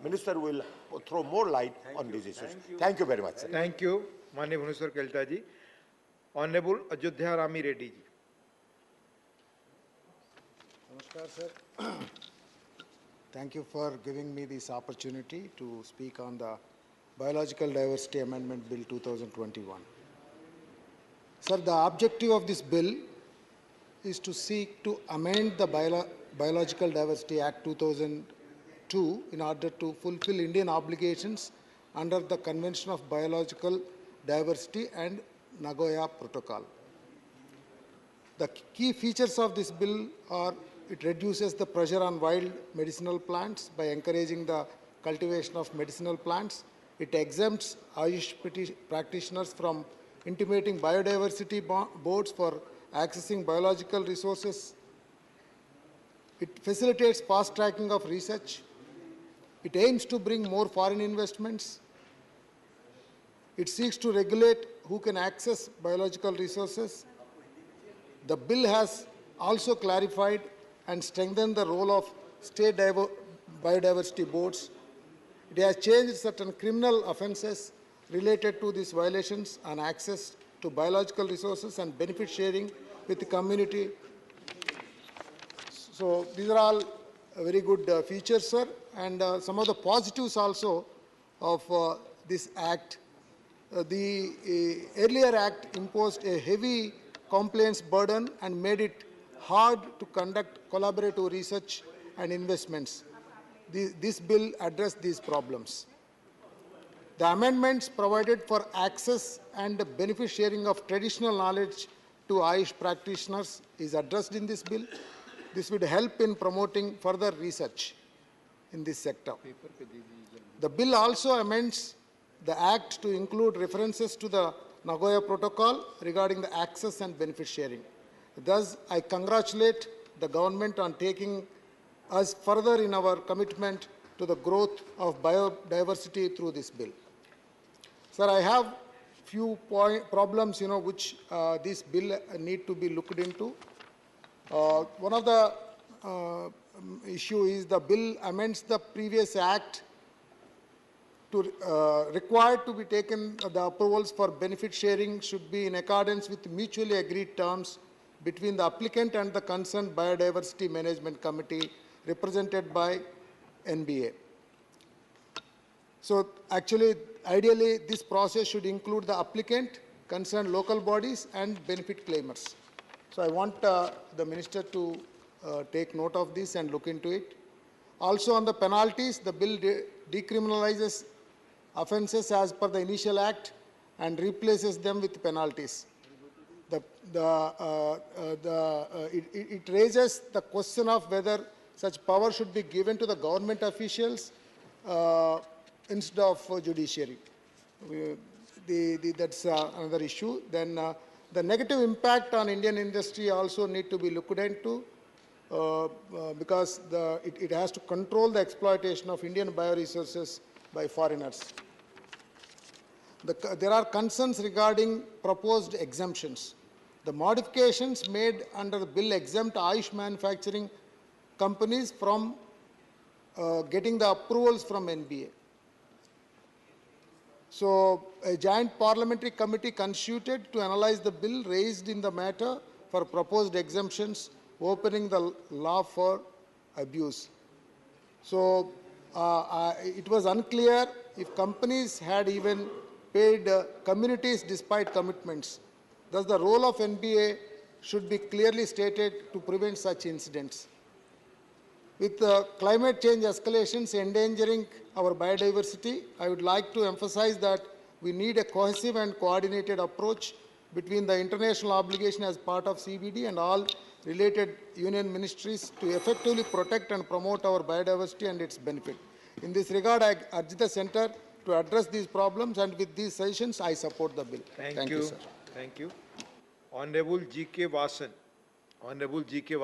Minister will throw more light on these issues. Thank you very much, sir. Thank you, Mani Bhuneswar Kelta ji. Honorable Ayodhya Rami Reddy ji. Namaskar, sir. Thank you for giving me this opportunity to speak on the Biological Diversity Amendment Bill 2021. Sir, the objective of this bill is to seek to amend the Biological Diversity Act 2002 in order to fulfill Indian obligations under the Convention of Biological Diversity and Nagoya Protocol. The key features of this bill are: it reduces the pressure on wild medicinal plants by encouraging the cultivation of medicinal plants. It exempts Ayush practitioners from intimating biodiversity boards for accessing biological resources. It facilitates fast tracking of research. It aims to bring more foreign investments. It seeks to regulate who can access biological resources. The bill has also clarified and strengthened the role of state biodiversity boards. It has changed certain criminal offences related to these violations on access to biological resources and benefit sharing with the community. So these are all very good features, sir. And some of the positives also of this act. The earlier act imposed a heavy compliance burden and made it hard to conduct collaborative research and investments. This bill addressed these problems. The amendments provided for access and benefit sharing of traditional knowledge to Ayush practitioners is addressed in this bill. This would help in promoting further research in this sector. The bill also amends the Act to include references to the Nagoya Protocol regarding the access and benefit sharing. Thus, I congratulate the government on taking us further in our commitment to the growth of biodiversity through this bill. Sir, I have few problems, which this bill need to be looked into. One of the issue is the bill amends the previous act to required to be taken. The approvals for benefit sharing should be in accordance with mutually agreed terms between the applicant and the concerned Biodiversity Management Committee represented by NBA. So actually, ideally, this process should include the applicant, concerned local bodies, and benefit claimers. So I want the minister to take note of this and look into it. Also on the penalties, the bill decriminalizes offences as per the initial act and replaces them with penalties. It raises the question of whether such power should be given to the government officials instead of judiciary. That's another issue. Then the negative impact on Indian industry also need to be looked into because it has to control the exploitation of Indian bioresources by foreigners. There are concerns regarding proposed exemptions. The modifications made under the bill exempt Ayush manufacturing companies from getting the approvals from NBA. So a joint parliamentary committee constituted to analyze the bill raised in the matter for proposed exemptions, opening the law for abuse. So it was unclear if companies had even paid communities despite commitments. Thus, the role of NBA should be clearly stated to prevent such incidents. With climate change escalations endangering our biodiversity, I would like to emphasize that we need a cohesive and coordinated approach between the international obligation as part of CBD and all related union ministries to effectively protect and promote our biodiversity and its benefit. In this regard, I urge the Centre to address these problems, and with these suggestions, I support the bill. Thank you, sir. Thank you. Honorable G.K. Vasan. Honorable G.K.